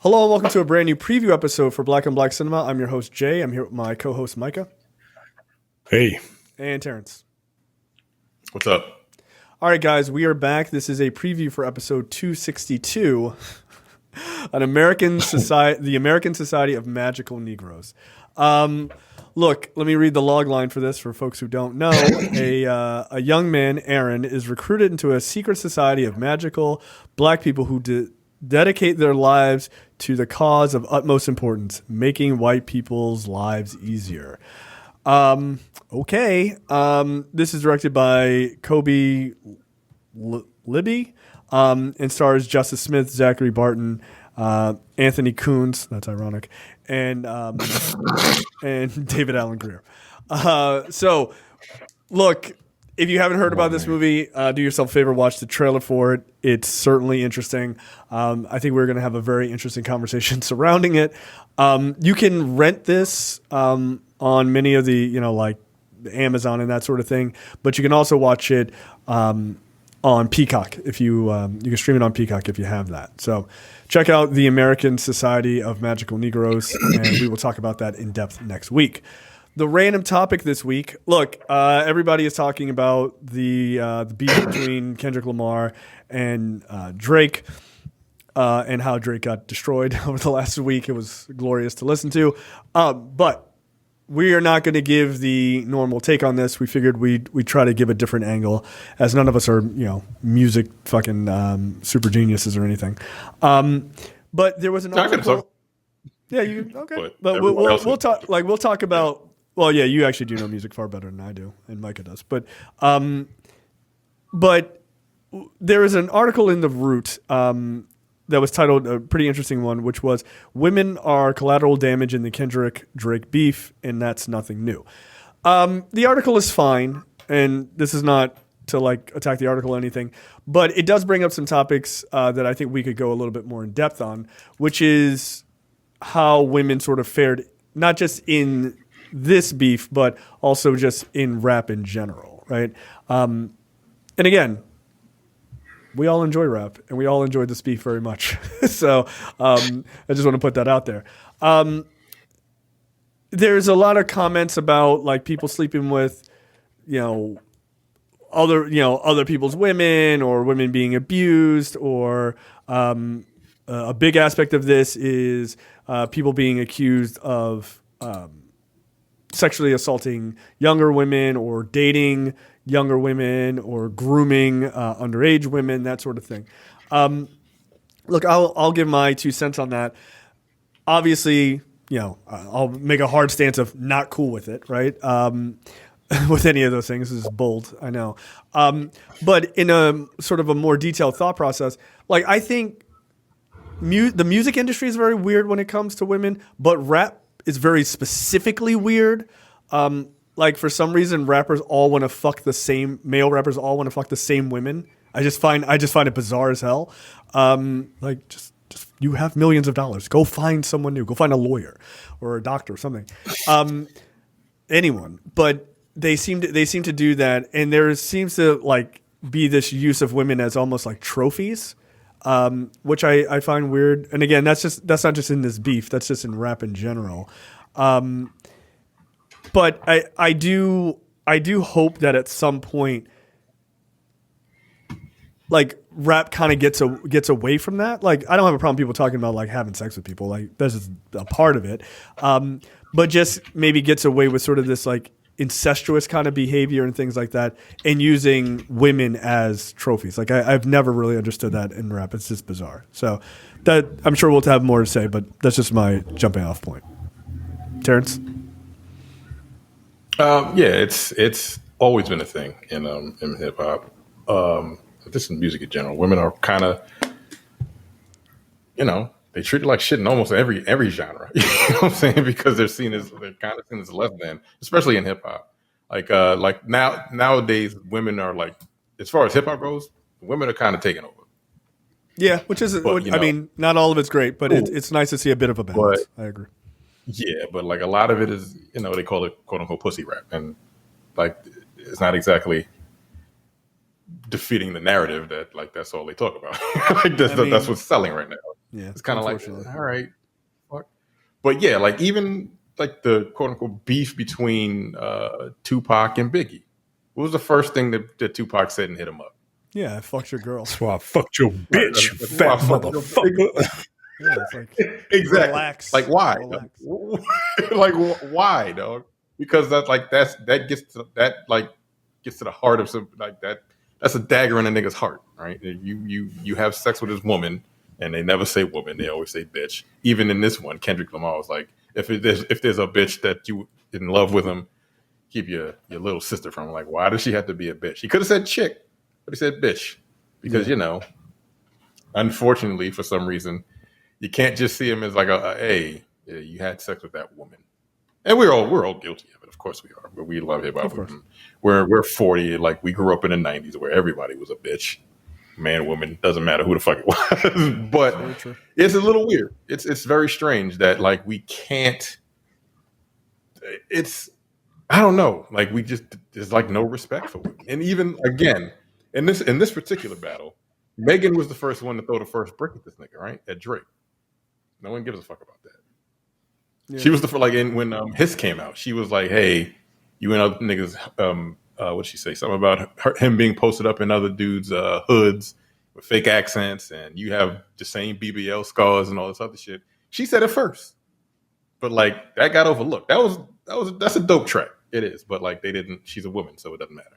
Hello and welcome to a brand new preview episode for Black on Black Cinema. I'm your host Jay. I'm here with my co-host Micah Hey, and Terrence. what's up? All right, guys, we are back. This is a preview for episode 262, the American Society of Magical Negroes. Look, let me read the log line for this for folks who don't know. A young man, Aren, is recruited into a secret society of magical black people who dedicate their lives to the cause of utmost importance, making white people's lives easier. Okay. This is directed by Kobe Libby and stars Justice Smith, Zachary Barton, Anthony Coons, that's ironic, and David Allen Greer. So, look, if you haven't heard about this movie, do yourself a favor, watch the trailer for it. It's certainly interesting. I think we're going to have a very interesting conversation surrounding it. You can rent this on many of the, like Amazon and that sort of thing, but you can also watch it on Peacock if you can stream it on Peacock if you have that. So check out the American Society of Magical Negroes, and we will talk about that in depth next week. The random topic this week. Look, everybody is talking about the beef between Kendrick Lamar and Drake, and how Drake got destroyed over the last week. It was glorious to listen to, but we are not going to give the normal take on this. We figured we'd try to give a different angle, as none of us are music fucking super geniuses or anything. But there was an article. Yeah, you okay? But we'll talk. Like we'll talk about. Well, yeah, you actually do know music far better than I do, and Micah does. But there is an article in The Root that was titled, a pretty interesting one, which was "Women Are Collateral Damage in the Kendrick Drake Beef, and That's Nothing New." The article is fine, and this is not to like attack the article or anything, but it does bring up some topics that I think we could go a little bit more in depth on, which is how women sort of fared, not just in this beef, but also just in rap in general, right? And again, we all enjoy rap, and we all enjoy this beef very much. So I just want to put that out there. There's a lot of comments about like people sleeping with, other people's women, or women being abused, or a big aspect of this is people being accused of sexually assaulting younger women, or dating younger women, or grooming underage women, that sort of thing. Look, I'll give my 2 cents on that. Obviously, I'll make a hard stance of not cool with it, right? With any of those things. This is bold, I know. But in a sort of a more detailed thought process, like I think the music industry is very weird when it comes to women, but rap is very specifically weird. Like for some reason, male rappers all want to fuck the same women. I just find it bizarre as hell. Like just you have millions of dollars. Go find someone new. Go find a lawyer or a doctor or something. Anyone. But they seem to do that, and there seems to like be this use of women as almost like trophies. Which I find weird. And again, that's not just in this beef. That's just in rap in general. But I do hope that at some point, like rap kind of gets away from that. Like I don't have a problem with people talking about like having sex with people. Like that's just a part of it. But just maybe gets away with sort of this like incestuous kind of behavior and things like that, and using women as trophies. Like I've never really understood that in rap. It's just bizarre. So that I'm sure we'll have more to say, but that's just my jumping off point. Terrence? Yeah, it's always been a thing in hip hop. Just in music in general. Women are kind of, they treat it like shit in almost every genre. You know what I'm saying? Because they're kind of seen as less than, especially in hip hop. Like nowadays, women are like, as far as hip hop goes, women are kind of taking over. Yeah, which is, I mean, not all of it's great, but it's nice to see a bit of a balance. I agree. Yeah, but like a lot of it is, they call it quote unquote pussy rap, and like it's not exactly defeating the narrative that like that's all they talk about. Like that's what's selling right now. Yeah, It's kind of like, all right, fuck. But yeah, like even like the quote unquote beef between Tupac and Biggie. What was the first thing that Tupac said and hit him up? yeah, I fucked your girl. That's why I fucked your Right, bitch, you that's fat why I fucked your motherfucker. Yeah, it's like exactly. relax. Like why? Relax. Like why, dog? Because that gets to the heart of some like that. That's a dagger in a nigga's heart, right? You have sex with this woman, and they never say woman; they always say bitch. Even in this one, Kendrick Lamar was like, if there's a bitch that you in love with him, keep your little sister from him. Like, why does she have to be a bitch? He could have said chick, but he said bitch because unfortunately, for some reason, you can't just see him as like hey, you had sex with that woman. And we're all guilty of it. Of course we are. But we love hip hop. We're 40. Like we grew up in the 90s where everybody was a bitch. Man, woman, doesn't matter who the fuck it was. But it's a little weird. It's very strange that like we can't. I don't know. Like there's like no respect for women. And even again, in this particular battle, Megan was the first one to throw the first brick at this nigga, right? At Drake. No one gives a fuck about that. Yeah. She was the first, like when Hiss came out, she was like, "Hey, you and other niggas, what'd she say? Something about him being posted up in other dudes' hoods with fake accents, and you have the same BBL scars and all this other shit." She said it first, but like that got overlooked. That's a dope track. It is, but like they didn't. She's a woman, so it doesn't matter.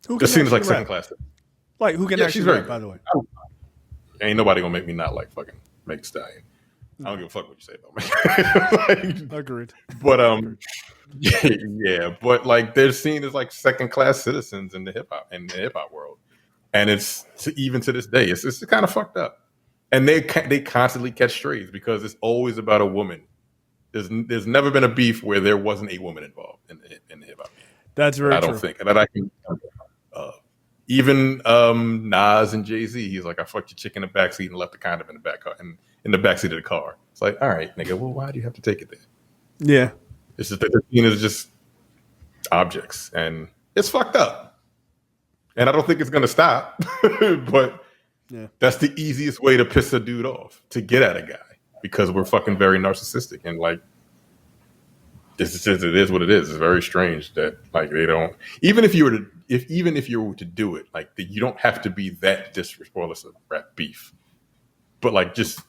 It seems like second class. Like who can actually rap, by the way? Ain't nobody gonna make me not like fucking Megan Thee Stallion. I don't give a fuck what you say about me. Agreed. But yeah, but like they're seen as like second class citizens in the hip hop world, and it's even to this day, it's kind of fucked up. And they constantly catch strays because it's always about a woman. There's never been a beef where there wasn't a woman involved in the hip hop game. That's very true. I don't think that I can. Even Nas and Jay-Z, he's like, I fucked your chick in the backseat and left the condom in the back car and in the backseat of the car. It's like, all right, nigga, well, why do you have to take it there? Yeah. It's just that the scene is just objects and it's fucked up. And I don't think it's gonna stop. But that's the easiest way to piss a dude off, to get at a guy, because we're fucking very narcissistic and like it is what it is. It's very strange that like they don't even if you were to do it, like you don't have to be that disrespectful of rap beef. But like just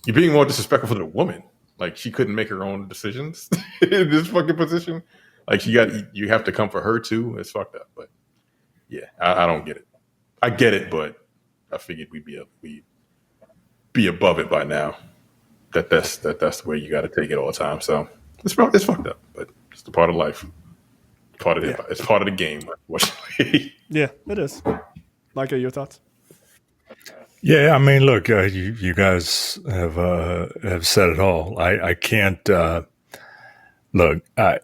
you're being more disrespectful to the woman. Like she couldn't make her own decisions in this fucking position. Like you have to come for her too. It's fucked up. But yeah, I don't get it. I get it, but I figured we'd be above it by now. That's the way you got to take it all the time. So it's fucked up, but it's the part of life. Part of it. It's part of the game, unfortunately. Yeah, it is. Micah, your thoughts? Yeah, I mean, look, you guys have said it all. I can't look. I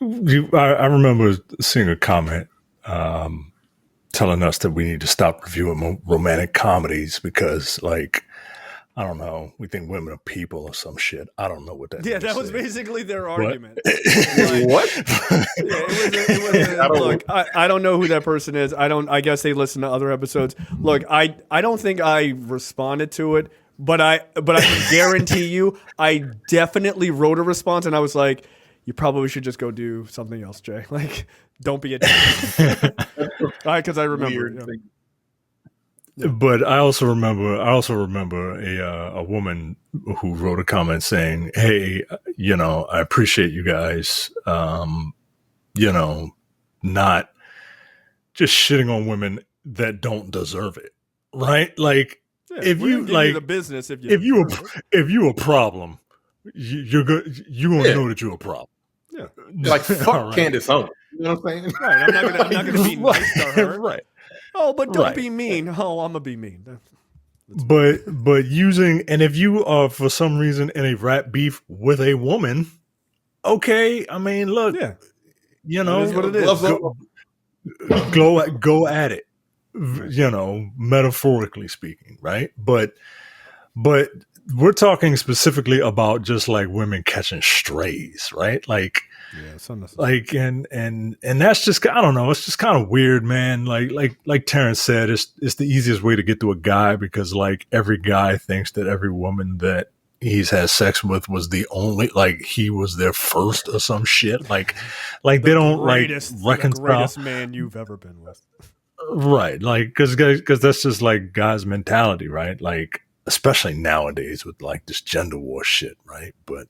remember seeing a comment telling us that we need to stop reviewing romantic comedies because, like, I don't know, we think women are people or some shit. I don't know what that. Yeah, that was basically their argument. What? Look, I don't know who that person is. I guess they listen to other episodes. Look, I don't think I responded to it, but I can guarantee you, I definitely wrote a response, and I was like, you probably should just go do something else, Jay. Like, don't be a dick. Because I remember. But I also remember a woman who wrote a comment saying, "Hey, I appreciate you guys, not just shitting on women that don't deserve it, right? Like, if you like the business, if you a problem, you're good. You gonna know that you're a problem. Yeah, like fuck right. Candace Owens. You know what I'm saying? Right. I'm not gonna be nice to her. Right. Oh, but don't be mean. Oh, I'm gonna be mean. But using, and if you are for some reason in a rap beef with a woman, okay. I mean, look, it is what it is. Go at it. Metaphorically speaking, right? But we're talking specifically about just like women catching strays, right? Like Yeah, it's unnecessary. Like and that's just, I don't know, it's just kind of weird, man. Like Terrence said, it's the easiest way to get to a guy, because like every guy thinks that every woman that he's had sex with was the only, like he was their first or some shit. Like they don't The reconcile. greatest man you've ever been with. Right, like because that's just like guys' mentality, right? Like especially nowadays with like this gender war shit, right? But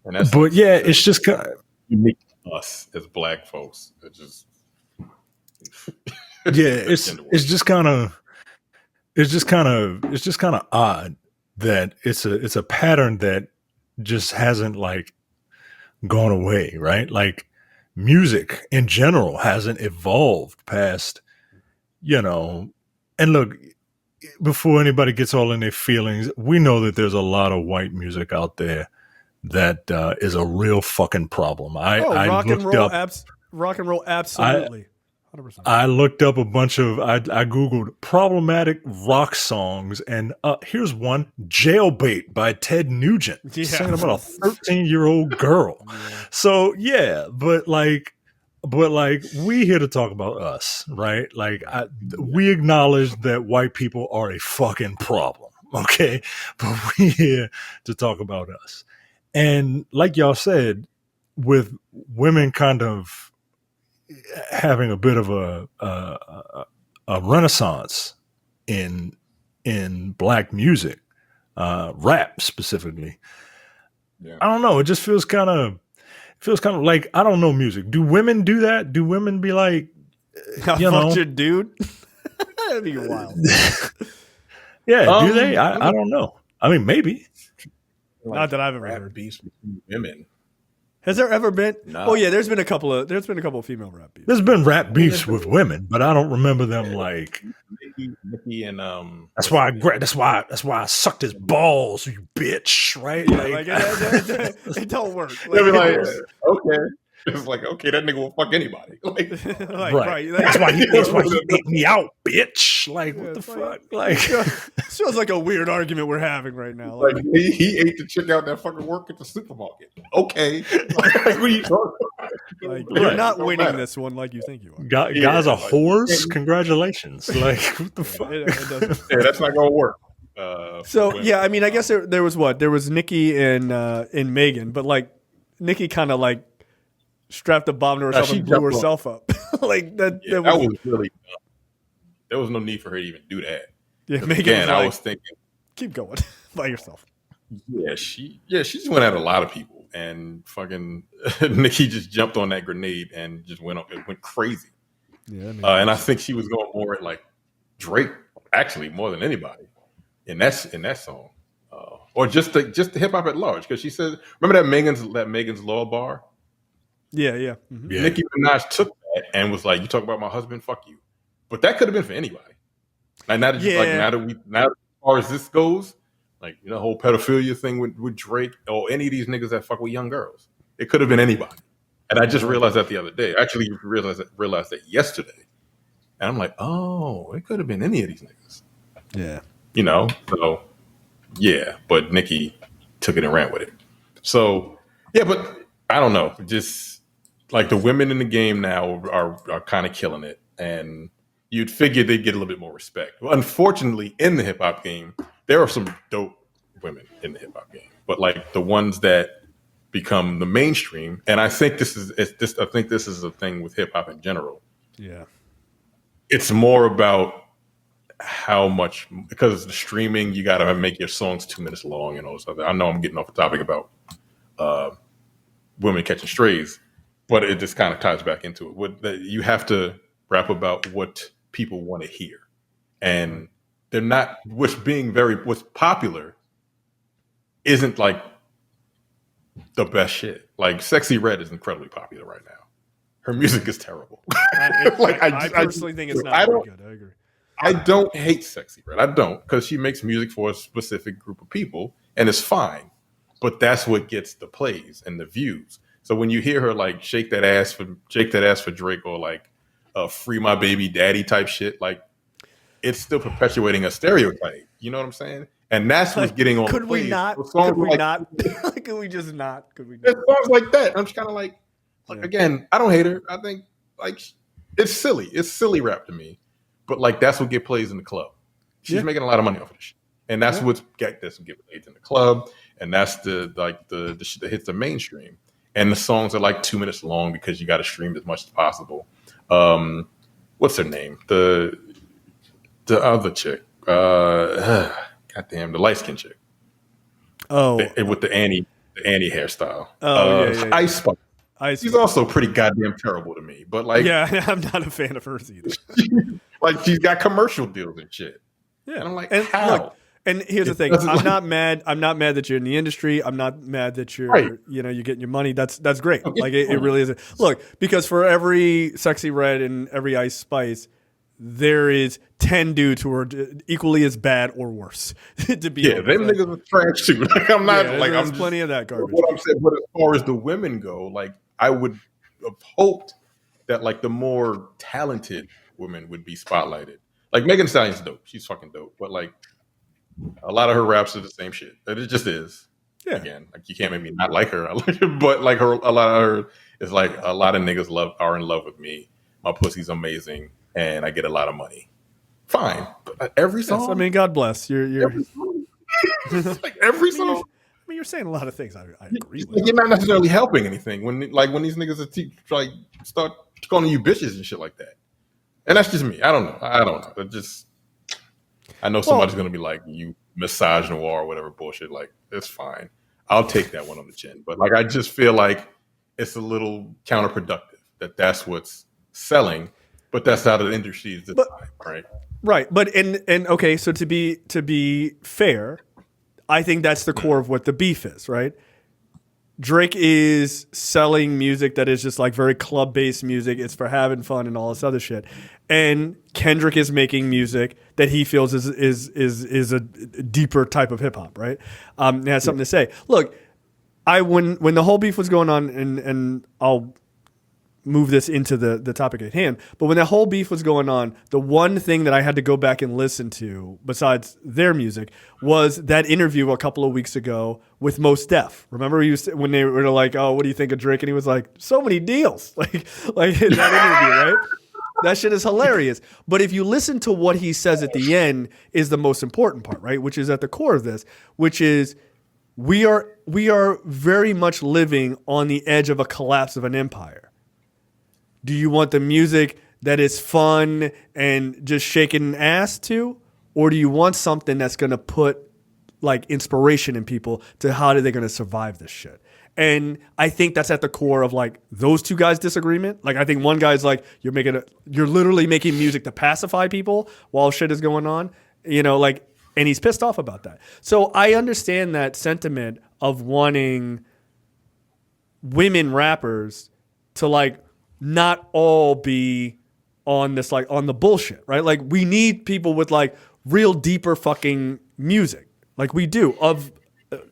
And that's but yeah, it's just kind of, unique to us as black folks. It's just yeah, it's just kind of odd that it's a pattern that just hasn't like gone away, right? Like music in general hasn't evolved past, you know, and look, before anybody gets all in their feelings, we know that there's a lot of white music out there that is a real fucking problem. I rock and looked roll, up, rock and roll, absolutely, 100%. I looked up a bunch of, I googled problematic rock songs, and here's one: "Jailbait" by Ted Nugent, singing about a 13-year-old girl. So yeah, but like we here to talk about us, right? Like we acknowledge that white people are a fucking problem, okay? But we here to talk about us. And like y'all said, with women kind of having a bit of a renaissance in black music, rap specifically. Yeah. I don't know. It just feels kind of like, I don't know music. Do women do that? Do women be like, you know, your dude? That'd be wild. Yeah, do they? I don't know. I mean, maybe. Not that I've ever heard. Beefs between women. Has there ever been? No. Oh yeah, there's been a couple of female rap beefs. There's been rap beefs with women, but I don't remember them like. Nikki and That's why I sucked his balls, you bitch. Right? Yeah, it don't work. They'll be like, okay. It's like, okay, that nigga will fuck anybody. Like, right. That's why he ate me out, bitch. Like, what the fuck? Like, feels like a weird argument we're having right now. Like he ate the chick out that fucking work at the supermarket. Okay. Like, what are you talking about? Like, you're not winning this one like you think you are. Guys are whores? Congratulations. Like, what the fuck? Yeah, that's not going to work. So, yeah, I mean, I guess there was what? There was Nikki and Megan, but like, Nikki kind of like strapped a bomb to herself and blew herself up. Like that was really dumb. There was no need for her to even do that. Yeah, Megan again, I was thinking, keep going by yourself. Yeah, she just went at a lot of people, and fucking Nikki just jumped on that grenade and just went crazy. Yeah, and I think she was going more at like Drake, actually, more than anybody in that song, or just the hip hop at large. Because she said, remember that Megan's Law bar? Yeah. Mm-hmm. Yeah. Nicki Minaj took that and was like, "You talk about my husband, fuck you." But that could have been for anybody. Like now as far as this goes, like the whole pedophilia thing with Drake or any of these niggas that fuck with young girls, it could have been anybody. And I just realized that the other day. I actually realized that yesterday, and I'm like, oh, it could have been any of these niggas. Yeah, So yeah, but Nicki took it and ran with it. So yeah, but I don't know, just like the women in the game now are kind of killing it, and you'd figure they'd get a little bit more respect. Well, unfortunately, in the hip hop game, there are some dope women in the hip hop game, but like the ones that become the mainstream, and I think this is a thing with hip hop in general. Yeah, it's more about how much, because the streaming, you got to make your songs 2 minutes long and all this other. I know I'm getting off the topic about women catching strays, but it just kind of ties back into it. You have to rap about what people want to hear, and they're not. What's popular isn't like the best shit. Like Sexy Red is incredibly popular right now. Her music is terrible. I personally think it's not very good. I agree. I don't hate Sexy Red. I don't, because she makes music for a specific group of people, and it's fine. But that's what gets the plays and the views. So when you hear her like shake that ass for Drake, or like free my baby daddy type shit, like it's still perpetuating a stereotype. You know what I'm saying? And that's what's getting on. Could the we plays. not? So songs Could we like, not? Could we just not? Could we there's not? songs like that. I'm just kind of like again, I don't hate her. I think like it's silly. It's silly rap to me. But like that's what get plays in the club. She's making a lot of money off of this shit. And that's what's get plays in the club. And that's the shit that hits the mainstream. And the songs are like 2 minutes long because you got to stream as much as possible. What's her name? The other chick. Goddamn, the light skin chick. Oh, with the Annie hairstyle. Yeah. Ice Spice. She's also pretty goddamn terrible to me. But like, yeah, I'm not a fan of hers either. Like she's got commercial deals and shit. Yeah, and I'm like, and how? Look, and here's the thing: I'm not mad. I'm not mad that you're in the industry. I'm not mad that you're, you're getting your money. That's great. Like it really is. Look, because for every Sexy Red and every Ice Spice, there is 10 dudes who are equally as bad or worse. To be them niggas are trash too. Like I'm not like there's plenty of that garbage. What I'm saying, but as far as the women go, like I would have hoped that like the more talented women would be spotlighted. Like Megan Thee Stallion's dope. She's fucking dope. But like a lot of her raps are the same shit. It just is. Yeah. Again, like you can't make me not like her. I like her, but like a lot of her is like a lot of niggas are in love with me. My pussy's amazing, and I get a lot of money. Fine, but every song. Yes, I mean, God bless. You're like every song. I mean, you're saying a lot of things. I agree with. Like, you're not necessarily helping anything when these niggas are start calling you bitches and shit like that. And that's just me. I don't know. It just, I know somebody's going to be like, you misogynoir or whatever bullshit. Like, it's fine. I'll take that one on the chin. But like, I just feel like it's a little counterproductive that's what's selling, but that's how the industry is designed, right? Right. But, and okay, so to be fair, I think that's the core of what the beef is, right? Drake is selling music that is just like very club-based music. It's for having fun and all this other shit. And Kendrick is making music that he feels is a deeper type of hip hop, right? It has something to say. Look, when the whole beef was going on, and I'll move this into the topic at hand, but when that whole beef was going on, the one thing that I had to go back and listen to besides their music was that interview a couple of weeks ago with Mos Def. Remember when they were like, "Oh, what do you think of Drake?" And he was like, "So many deals." like in that interview, right? That shit is hilarious. But if you listen to what he says at the end is the most important part, right? Which is at the core of this, which is we are very much living on the edge of a collapse of an empire. Do you want the music that is fun and just shaking ass to? Or do you want something that's going to put like inspiration in people to how are they going to survive this shit? And I think that's at the core of like those two guys' disagreement. Like I think one guy's like, you're literally making music to pacify people while shit is going on, and he's pissed off about that. So I understand that sentiment of wanting women rappers to like not all be on this, like on the bullshit, right? Like we need people with like real deeper fucking music. Like we do of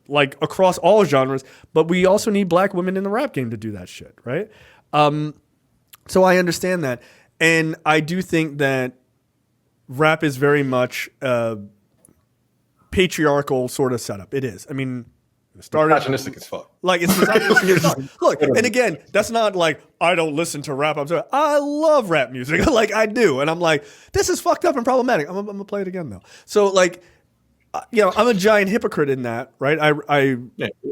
like across all genres, but we also need black women in the rap game to do that shit, right? So I understand that. And I do think that rap is very much a patriarchal sort of setup. It is. I mean, misogynistic as fuck. Like it's misogynistic as fuck. Look, and again, that's not like I don't listen to rap. I'm sorry. I love rap music. Like I do. And I'm like, this is fucked up and problematic. I'm gonna play it again though. So like, I'm a giant hypocrite in that, right?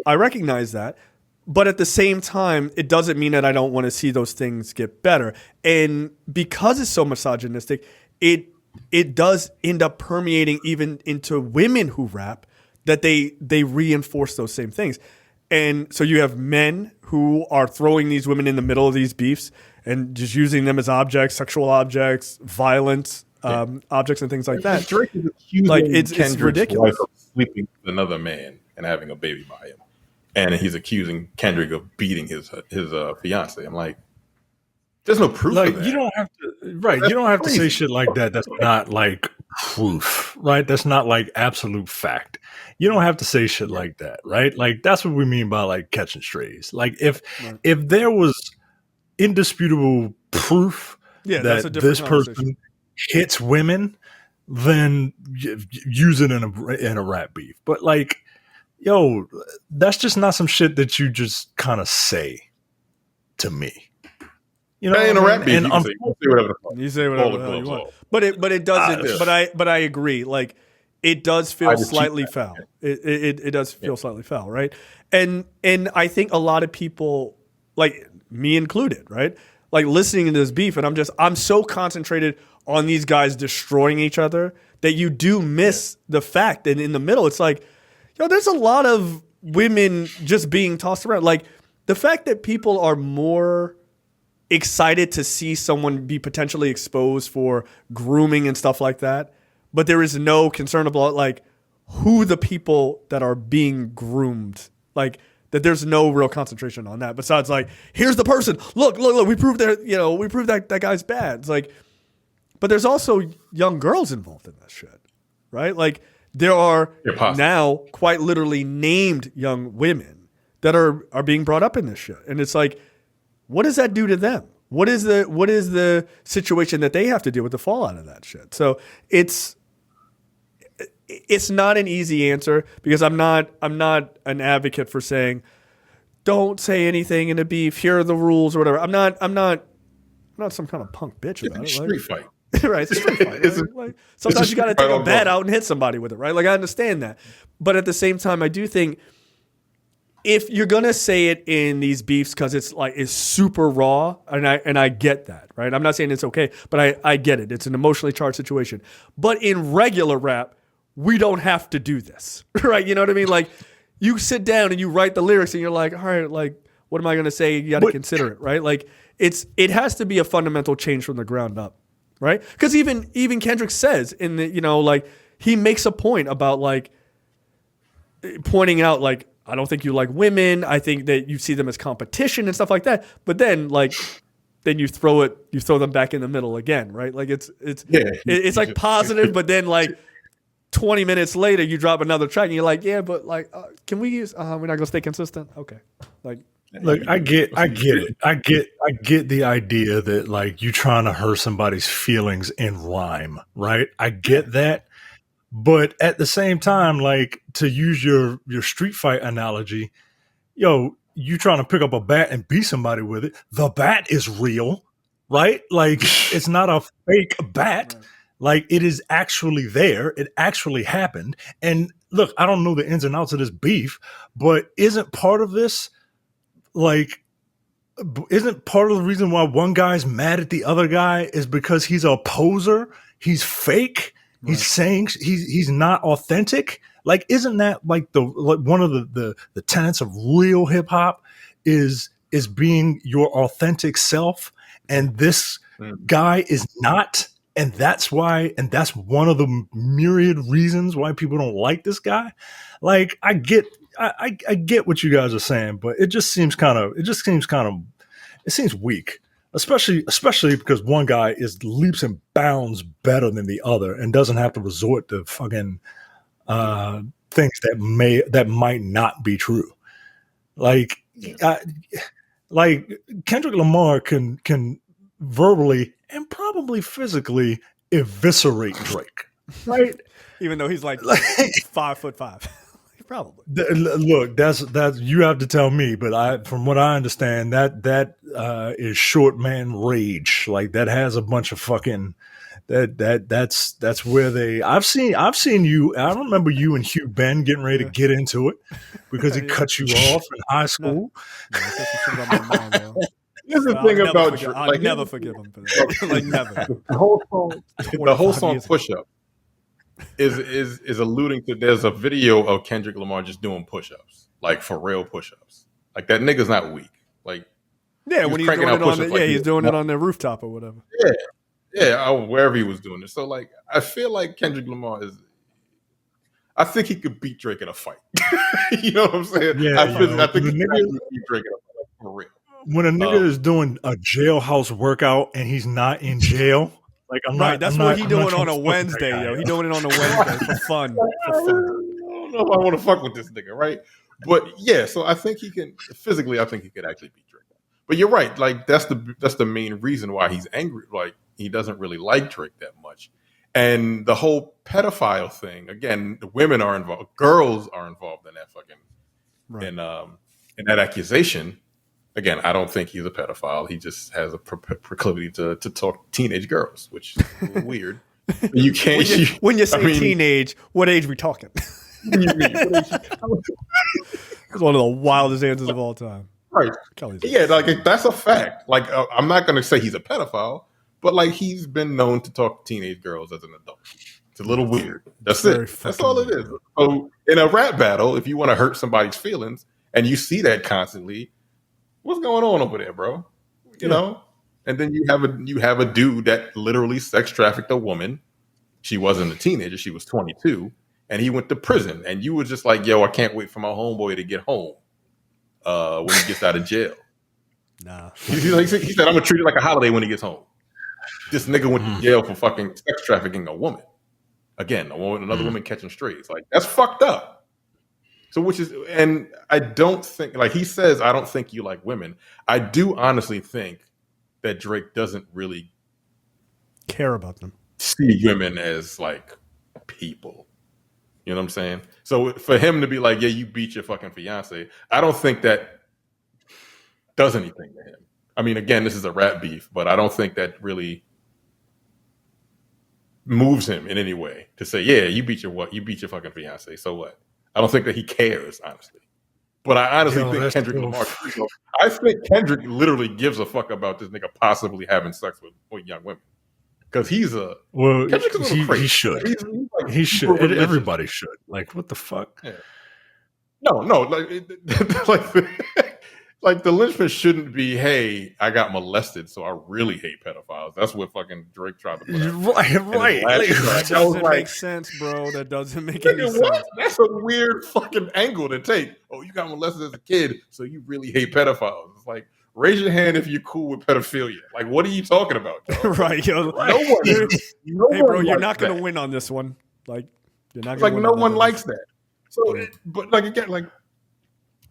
I recognize that. But at the same time, it doesn't mean that I don't want to see those things get better. And because it's so misogynistic, it does end up permeating even into women who rap, that they reinforce those same things. And so you have men who are throwing these women in the middle of these beefs and just using them as objects, sexual objects, violence objects and things like that. Drake is accusing like it's ridiculous. Wife of sleeping with another man and having a baby by him. And he's accusing Kendrick of beating his fiance. I'm like, there's no proof. Like of that. you don't have to, right? That's you don't have crazy. To say shit like that. That's not like proof, right? That's not like absolute fact. You don't have to say shit like that, right? Like that's what we mean by like catching strays. Like if there was indisputable proof that this person hits women, than use it in a rap beef. But like, yo, that's just not some shit that you just kind of say to me. You know, in a rap beef, and you can say whatever the fuck. You say whatever the hell you want, but it doesn't. But I agree. Like, it does feel slightly foul. It does feel slightly foul, right? And I think a lot of people, like me included, right? Like listening to this beef, and I'm so concentrated on these guys destroying each other that you do miss the fact that in the middle, it's like, yo, there's a lot of women just being tossed around. Like the fact that people are more excited to see someone be potentially exposed for grooming and stuff like that, but there is no concern about like who the people that are being groomed, like that there's no real concentration on that. Besides like, here's the person, look, we proved that guy's bad. It's like, but there's also young girls involved in this shit, right? Like there are now quite literally named young women that are being brought up in this shit. And it's like, what does that do to them? What is the situation that they have to deal with the fallout of that shit? So it's not an easy answer because I'm not an advocate for saying don't say anything in a beef. Here are the rules or whatever. I'm not some kind of punk bitch about it. Street fight. Right, it's a street fight. Right? Like, sometimes you got to take a bat out and hit somebody with it, right? Like I understand that, but at the same time, I do think if you're gonna say it in these beefs because it's super raw, and I get that, right? I'm not saying it's okay, but I get it. It's an emotionally charged situation. But in regular rap, we don't have to do this, right? You know what I mean? Like you sit down and you write the lyrics, and you're like, all right, like what am I gonna say? You got to consider it, right? Like it has to be a fundamental change from the ground up. Right? Because even Kendrick says in the, like he makes a point about like pointing out like, I don't think you like women. I think that you see them as competition and stuff like that. But then then you throw them back in the middle again, right? Like it's like positive, but then like 20 minutes later you drop another track and you're like, yeah, but like, can we use? We're not gonna stay consistent. Okay, like. Look, I get it. I get the idea that like you trying to hurt somebody's feelings in rhyme, right? I get that. But at the same time, like to use your street fight analogy, yo, you trying to pick up a bat and beat somebody with it. The bat is real, right? Like it's not a fake bat. Right. Like it is actually there. It actually happened. And look, I don't know the ins and outs of this beef, but isn't part of this like, isn't part of the reason why one guy's mad at the other guy is because he's a poser? He's fake. Right. He's saying he's not authentic. Like, isn't that like one of the tenets of real hip hop is being your authentic self? And this guy is not. And that's why, and that's one of the myriad reasons why people don't like this guy. Like, I get what you guys are saying, but it seems weak, especially because one guy is leaps and bounds better than the other and doesn't have to resort to fucking things that might not be true. Like, like Kendrick Lamar can verbally and probably physically eviscerate Drake, right? Even though he's like 5'5". Probably. Look, that's you have to tell me, but from what I understand, that is short man rage. Like that has a bunch of fucking that's where they. I've seen you. I remember you and Hugh Ben getting ready to get into it because he cut you off in high school. Here's the thing about Drake. I'll never forgive him for that. Like never. The whole song "Push Up" is alluding to. There's a video of Kendrick Lamar just doing push-ups, like for real push-ups. Like that nigga's not weak. Like when he's doing it on he's doing it on the rooftop or whatever. Yeah, wherever he was doing it. So like, I feel like Kendrick Lamar is. I think he could beat Drake in a fight. You know what I'm saying? Yeah, I think he could beat Drake in a fight for real. When a nigga is doing a jailhouse workout and he's not in jail, like that's what he doing on a Wednesday, yo. He doing it on a Wednesday for fun. I don't know if I want to fuck with this nigga, right? But yeah, so I think he can physically. I think he could actually beat Drake. But you're right. Like that's the main reason why he's angry. Like he doesn't really like Drake that much, And the whole pedophile thing, again, the women are involved, girls are involved in that fucking in that accusation. Again, I don't think he's a pedophile. He just has a proclivity to talk teenage girls, which is a little weird. You can't. When you say teenage, what age are we talking? What do you mean? It's one of the wildest answers of all time. Right. Yeah, like that's a fact. Like I'm not going to say he's a pedophile, but like he's been known to talk to teenage girls as an adult. It's a little weird. That's it. That's all it is. So in a rap battle, if you want to hurt somebody's feelings and you see that constantly, what's going on over there, bro? You know? And then you have a dude that literally sex trafficked a woman. She wasn't a teenager, she was 22, and he went to prison. And you were just like, yo, I can't wait for my homeboy to get home when he gets out of jail. Nah. He said, I'm gonna treat it like a holiday when he gets home. This nigga went to jail for fucking sex trafficking a woman. Again, another woman catching strays. Like, that's fucked up. So and I don't think, like he says, I don't think you like women. I do honestly think that Drake doesn't really care about them. See women as like people. You know what I'm saying? So for him to be like, yeah, you beat your fucking fiance, I don't think that does anything to him. I mean, again, this is a rap beef, but I don't think that really moves him in any way to say, yeah, you beat your fucking fiance. So what? I don't think that he cares, honestly. But I honestly think Kendrick Lamar. I think Kendrick literally gives a fuck about this nigga possibly having sex with young women. Because he's a Kendrick's a little crazy. He should. He's like, he should. Everybody should. Like, what the fuck? Yeah. No, like the linchpin shouldn't be, hey, I got molested, so I really hate pedophiles. That's what fucking Drake tried to put out. Right. That doesn't make sense, bro. That doesn't make any sense. That's a weird fucking angle to take. Oh, you got molested as a kid, so you really hate pedophiles. It's like, raise your hand if you're cool with pedophilia. Like, what are you talking about, dog? Right. Yo, hey, bro, you're not going to win on this one. Like, you're not going to win. Like, no one likes that. So, but like, again, like,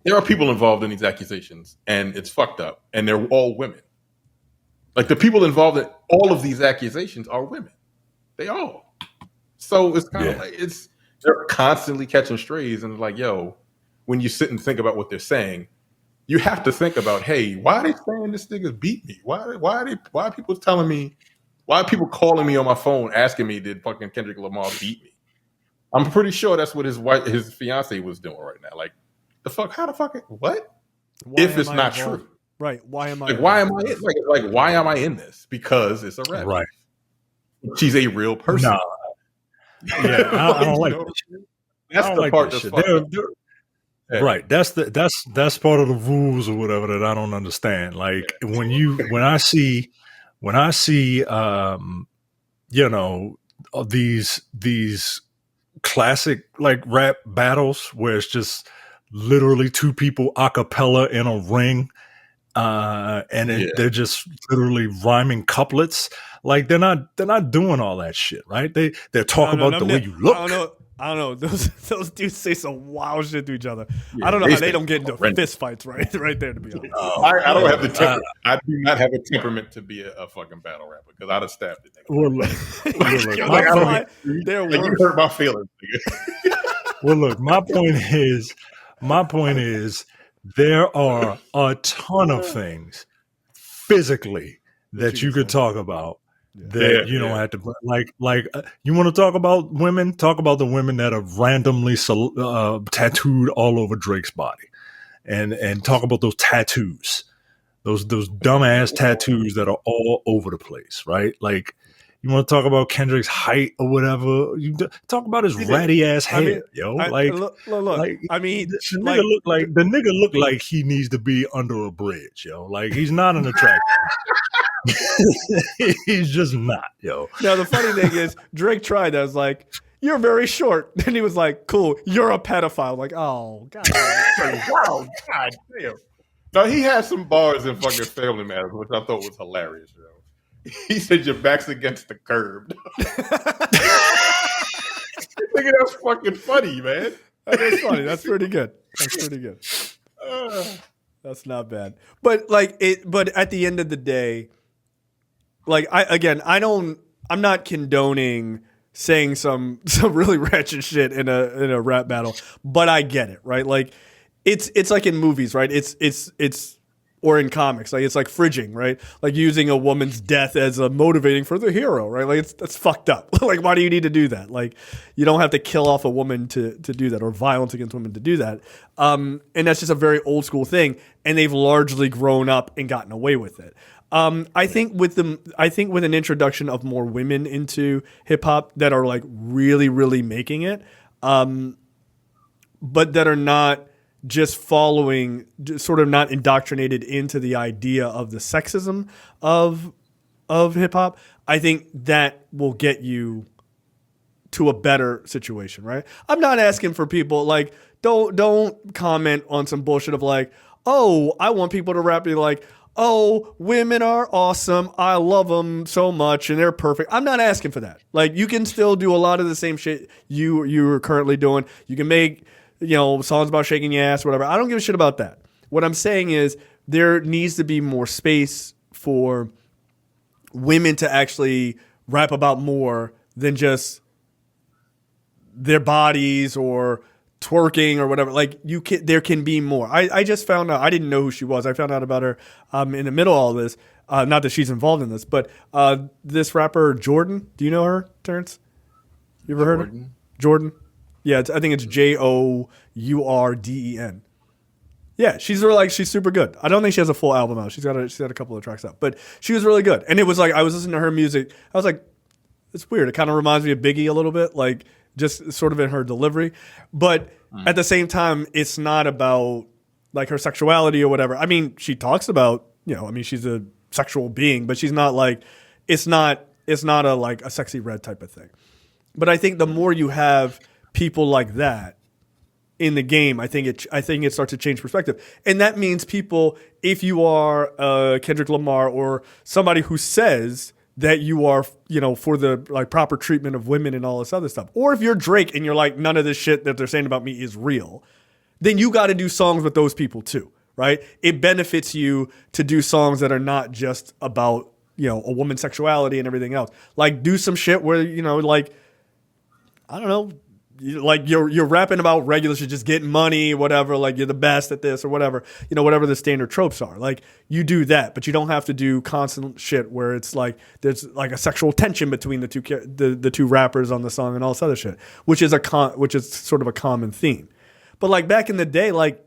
there are people involved in these accusations, and it's fucked up, and they're all women. Like, the people involved in all of these accusations are women. They all. So it's kind of like they're constantly catching strays, and it's like, yo, when you sit and think about what they're saying, you have to think about, hey, why are they saying this nigga beat me? Why are people telling me? Why are people calling me on my phone asking me, did fucking Kendrick Lamar beat me? I'm pretty sure that's what his fiance was doing right now. Like, the fuck? How the fuck? What? If it's not true, right? Why am I? Like, why am I? Like, why am I in this? Because it's a rap. Right. She's a real person. No. Yeah, I don't like that shit. That's the part that's fucked up. Right. That's part of the rules or whatever that I don't understand. Like when I see these classic like rap battles where it's just literally two people a cappella in a ring, they're just literally rhyming couplets. Like they're not doing all that shit, right? They're talking about the way you look. I don't know. Those dudes say some wild shit to each other. Yeah, I don't know how they don't get into fist fights right there. To be honest, I don't have the temperament. I do not have a temperament to be a fucking battle rapper because I'd have stabbed it. You hurt my feelings. Well, look, my point is, there are a ton of things physically that you could talk about. That you don't have to like. You want to talk about women? Talk about the women that are randomly tattooed all over Drake's body, and talk about those tattoos, those dumbass tattoos that are all over the place, right? Like, you want to talk about Kendrick's height or whatever? You talk about his ratty ass hair, look. I mean, the nigga look like he needs to be under a bridge, yo. Like, he's not an attractive. He's just not, yo. Now the funny thing is, Drake tried that. I was like, "You're very short." Then he was like, "Cool, you're a pedophile." Like, oh god, wow, god damn. Now he had some bars in fucking Family Matters, which I thought was hilarious, yo. He said your back's against the curb. Nigga, that's fucking funny, man. That is funny. That's pretty good. That's not bad. But but at the end of the day, like I'm not condoning saying some really ratchet shit in a rap battle, but I get it, right? Like it's like in movies, right? It's or in comics, like it's like fridging, right? Like using a woman's death as a motivating for the hero, right? Like that's fucked up. Like why do you need to do that? Like you don't have to kill off a woman to do that, or violence against women to do that. And that's just a very old school thing, and they've largely grown up and gotten away with it. I think with an introduction of more women into hip hop that are like really, really making it, but that are not just following, sort of not indoctrinated into the idea of the sexism of hip hop, I think that will get you to a better situation, right? I'm not asking for people like don't comment on some bullshit of like, oh, I want people to rap me like, oh, women are awesome. I love them so much and they're perfect. I'm not asking for that. Like you can still do a lot of the same shit you are currently doing. You can make, songs about shaking your ass, whatever. I don't give a shit about that. What I'm saying is there needs to be more space for women to actually rap about more than just their bodies or twerking or whatever. Like there can be more. I just found out, I didn't know who she was. I found out about her in the middle of all this. Not that she's involved in this, but this rapper Jordan, do you know her, Terrence? You ever heard of her? Jordan? Yeah, I think it's Jourden. Yeah, she's super good. I don't think she has a full album out. She's got a couple of tracks out, but she was really good. And it was like I was listening to her music. I was like, it's weird. It kind of reminds me of Biggie a little bit, like just sort of in her delivery. But at the same time, it's not about like her sexuality or whatever. I mean, she talks about, she's a sexual being, but she's not like it's not a like a sexy red type of thing. But I think the more you have people like that in the game, I think it starts to change perspective. And that means people, if you are Kendrick Lamar or somebody who says that you are, for the like proper treatment of women and all this other stuff, or if you're Drake and you're like, none of this shit that they're saying about me is real, then you got to do songs with those people too, right? It benefits you to do songs that are not just about, a woman's sexuality and everything else. Like do some shit where, like, I don't know, like you're rapping about regular shit, just getting money, whatever, like you're the best at this or whatever, whatever the standard tropes are. Like you do that, but you don't have to do constant shit where it's like there's like a sexual tension between the two rappers on the song and all this other shit, which is sort of a common theme. But like back in the day, like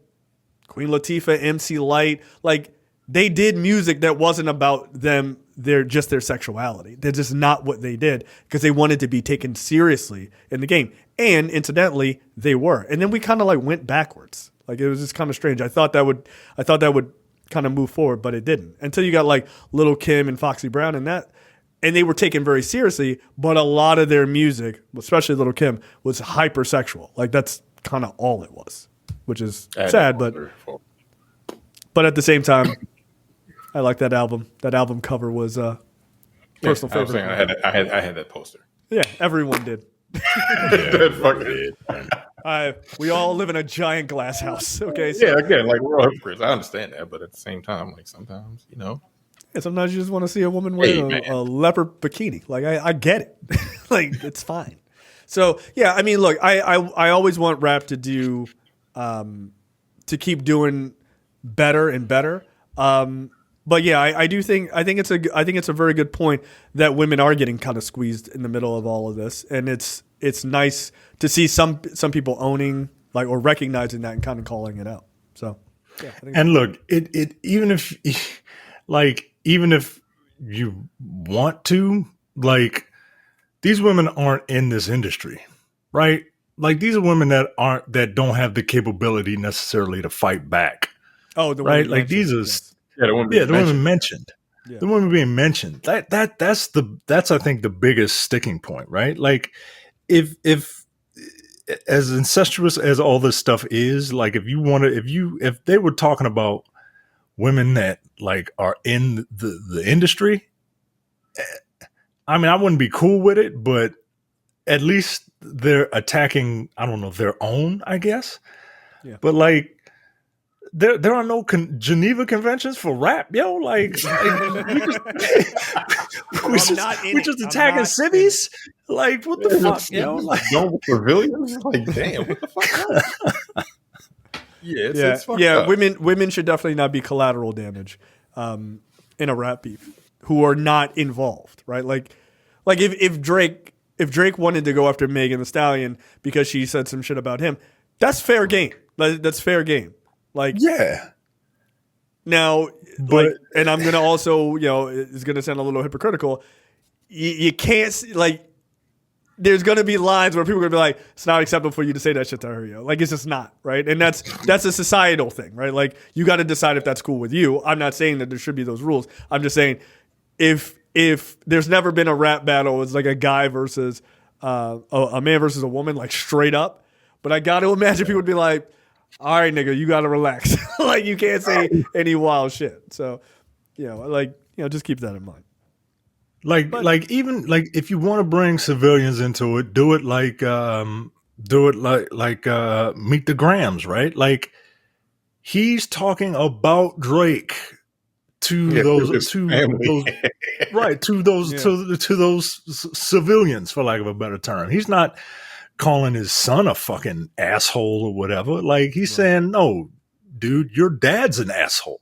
Queen Latifah, MC Lyte, like they did music that wasn't about them, their sexuality. That's just not what they did because they wanted to be taken seriously in the game. And incidentally, they were. And then we kind of like went backwards. Like it was just kind of strange. I thought that would kind of move forward, but it didn't. Until you got like Lil' Kim and Foxy Brown and they were taken very seriously, but a lot of their music, especially Lil' Kim, was hypersexual. Like that's kind of all it was, which is sad, but at the same time, I like that album. That album cover was personal favorite. I had that poster. Yeah, everyone did. We all live in a giant glass house. Okay. So, yeah, again, like we're all hypocrites. I understand that, but at the same time, like sometimes, Yeah, sometimes you just want to see a woman wearing a leopard bikini. Like I get it. Like it's fine. So yeah, I mean, look, I always want rap to do, to keep doing better and better. But yeah, I think it's a very good point that women are getting kind of squeezed in the middle of all of this, and it's nice to see some people owning like or recognizing that and kind of calling it out. So, yeah, and look, it even if you want to, like, these women aren't in this industry, right? Like these are women that don't have the capability necessarily to fight back. Oh, the right, like these are. Yes. The women mentioned. Yeah. The women being mentioned. That's I think the biggest sticking point, right? Like if as incestuous as all this stuff is, like if they were talking about women that like are in the industry, I mean, I wouldn't be cool with it, but at least they're attacking, I don't know, their own, I guess. Yeah. But like There are no Geneva Conventions for rap, yo. Like we just attacking cities. Like what the fuck, yo? Like don't civilians. Like damn, what the fuck? It's fucked up. Women should definitely not be collateral damage in a rap beef who are not involved, right? Like if Drake wanted to go after Megan Thee Stallion because she said some shit about him, that's fair game. That's fair game. Like yeah. Now, but and I'm gonna also, it's gonna sound a little hypocritical. You can't there's gonna be lines where people are gonna be like, it's not acceptable for you to say that shit to her, yo. Like it's just not, right? And that's a societal thing, right? Like you got to decide if that's cool with you. I'm not saying that there should be those rules. I'm just saying if there's never been a rap battle, it's like a guy versus a man versus a woman, like straight up. But I got to imagine people would be like, all right, nigga, you got to relax. Like you can't say any wild shit. So, just keep that in mind. Even if you want to bring civilians into it, do it like Meet the Grams, right? Like he's talking about Drake to those civilians, for lack of a better term. He's not calling his son a fucking asshole or whatever. Like he's saying, no, dude, your dad's an asshole.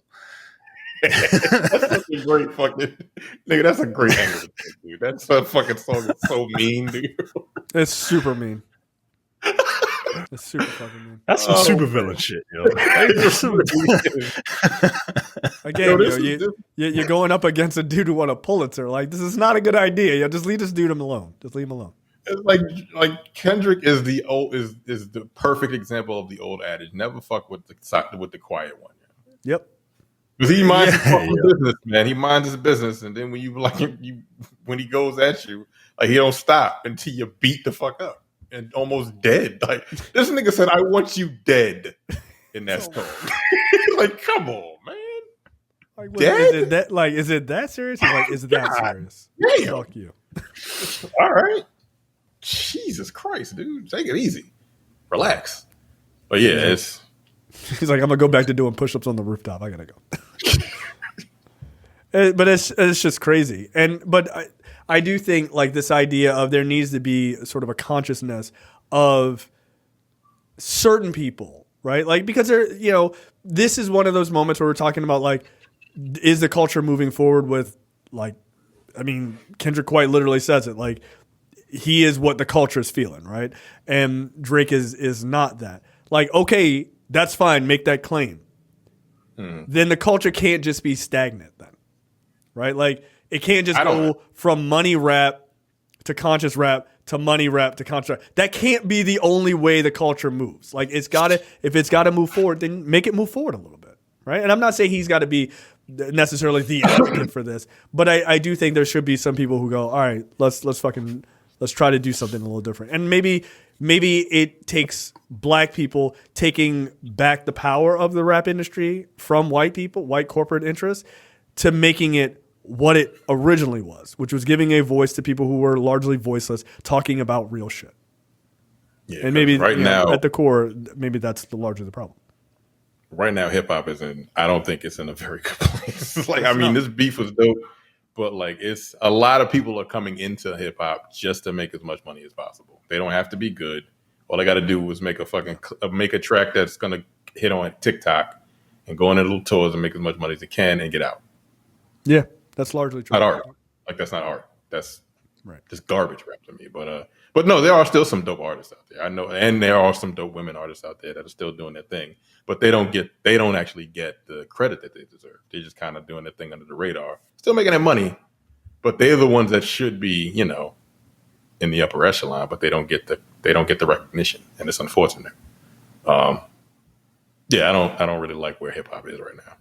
That's such a great fucking nigga. That's a great angle, dude. That's a fucking song. It's so mean, dude. It's super mean. It's super fucking mean. That's some super villain shit, yo. Again, you're going up against a dude who won a Pulitzer. Like this is not a good idea. Yo, just leave this dude alone. Just leave him alone. It's like Kendrick is the perfect example of the old adage: never fuck with the quiet one. Yep. Because he minds his business, man. He minds his business, and then when when he goes at you, like he don't stop until you beat the fuck up and almost dead. Like this nigga said, "I want you dead" in that song. Like, come on, man. Like, dead? Is it that serious? Like, is it that serious? Damn. Fuck you. All right. Jesus Christ, dude. Take it easy. Relax. But yeah, it's... He's like, I'm going to go back to doing push-ups on the rooftop. I got to go. But it's just crazy. But I do think like this idea of there needs to be sort of a consciousness of certain people, right? Like, because this is one of those moments where we're talking about like, is the culture moving forward with like, I mean, Kendrick quite literally says it, like, he is what the culture is feeling, right? And Drake is not that. Like, okay, that's fine. Make that claim. Then the culture can't just be stagnant then, right? Like, it can't just go from money rap to conscious rap to money rap to conscious rap. That can't be the only way the culture moves. Like, if it's got to move forward, then make it move forward a little bit, right? And I'm not saying he's got to be necessarily the advocate for this, but I do think there should be some people who go, all right, let's try to do something a little different. And maybe it takes black people taking back the power of the rap industry from white people, white corporate interests, to making it what it originally was, which was giving a voice to people who were largely voiceless, talking about real shit. Yeah, and maybe now, at the core, maybe that's largely the problem. Right now, hip hop I don't think it's in a very good place. Like, I mean, this beef was dope. But like, it's a lot of people are coming into hip hop just to make as much money as possible. They don't have to be good. All they got to do is make a track that's gonna hit on TikTok and go on their little tours and make as much money as they can and get out. Yeah, that's largely true. Not art. Like that's not art. That's right. Just garbage rap to me. But no, there are still some dope artists out there. I know, and there are some dope women artists out there that are still doing their thing. But they don't actually get the credit that they deserve. They're just kind of doing their thing under the radar, still making their money. But they're the ones that should be, in the upper echelon. But they don't get the recognition, and it's unfortunate. I don't really like where hip hop is right now.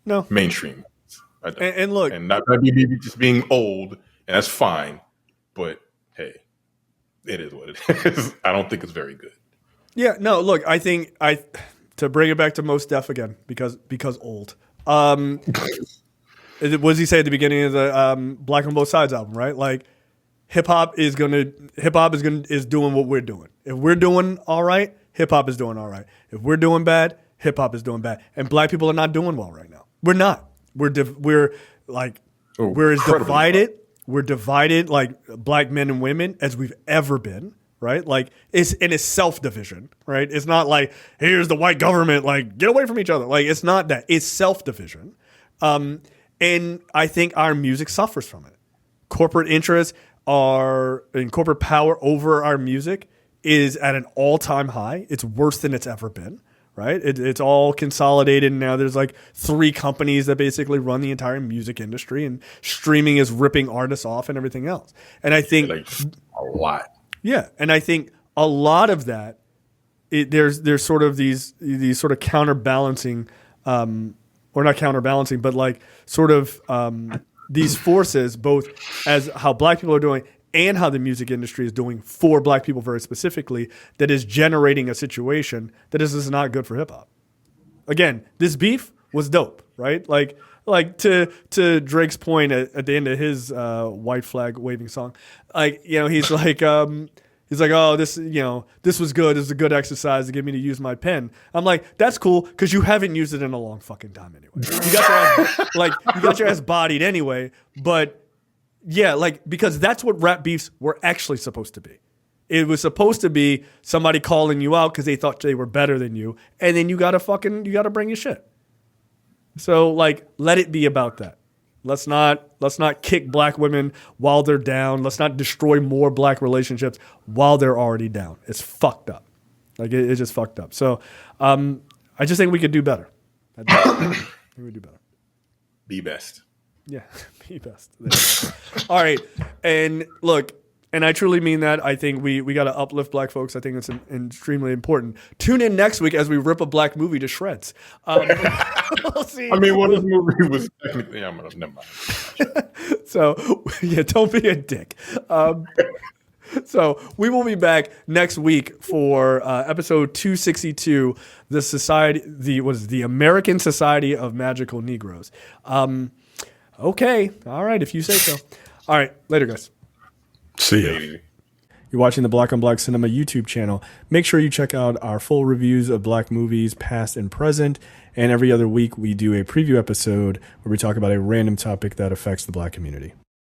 No, mainstream. I don't. And look, and not maybe just being old, and that's fine. But hey, it is what it is. I don't think it's very good. Yeah, no, look, I think to bring it back to Mos Def again, because old. What does he say at the beginning of the Black on Both Sides album, right? Like hip hop is doing what we're doing. If we're doing all right, hip hop is doing all right. If we're doing bad, hip hop is doing bad, and black people are not doing well right now. We're not. We're as divided. We're divided like black men and women as we've ever been. Right? Like it's self-division, right? It's not like, here's the white government, like get away from each other. Like it's not that. It's self-division. And I think our music suffers from it. Corporate interests and corporate power over our music is at an all-time high. It's worse than it's ever been, right? It's all consolidated now. There's like 3 companies that basically run the entire music industry, and streaming is ripping artists off and everything else. And I think like a lot. Yeah, and I think a lot of that, there's sort of these sort of counterbalancing, or not counterbalancing, but like sort of these forces, both as how black people are doing and how the music industry is doing for black people very specifically, that is generating a situation that is not good for hip hop. Again, this beef was dope, right? Like to Drake's point at the end of his white flag waving song, like, you know, he's like, oh, this was good. This is a good exercise to get me to use my pen. I'm like, that's cool because you haven't used it in a long fucking time anyway. You got your ass bodied anyway. But yeah, like, because that's what rap beefs were actually supposed to be. It was supposed to be somebody calling you out because they thought they were better than you, and then you gotta bring your shit. So like, let it be about that. Let's not kick black women while they're down. Let's not destroy more black relationships while they're already down. It's fucked up. Like it's just fucked up. So I just think we could do better. I think we do better. Be best. Yeah, be best. All right, and look. And I truly mean that. I think we got to uplift black folks. I think it's extremely important. Tune in next week as we rip a black movie to shreds. We'll see. I mean, this movie was technically, never mind. So, yeah, don't be a dick. So we will be back next week for episode 262, the American Society of Magical Negroes. Okay. All right, if you say so. All right, later, guys. See ya. You're watching the Black on Black Cinema YouTube channel. Make sure you check out our full reviews of black movies, past and present. And every other week, we do a preview episode where we talk about a random topic that affects the black community.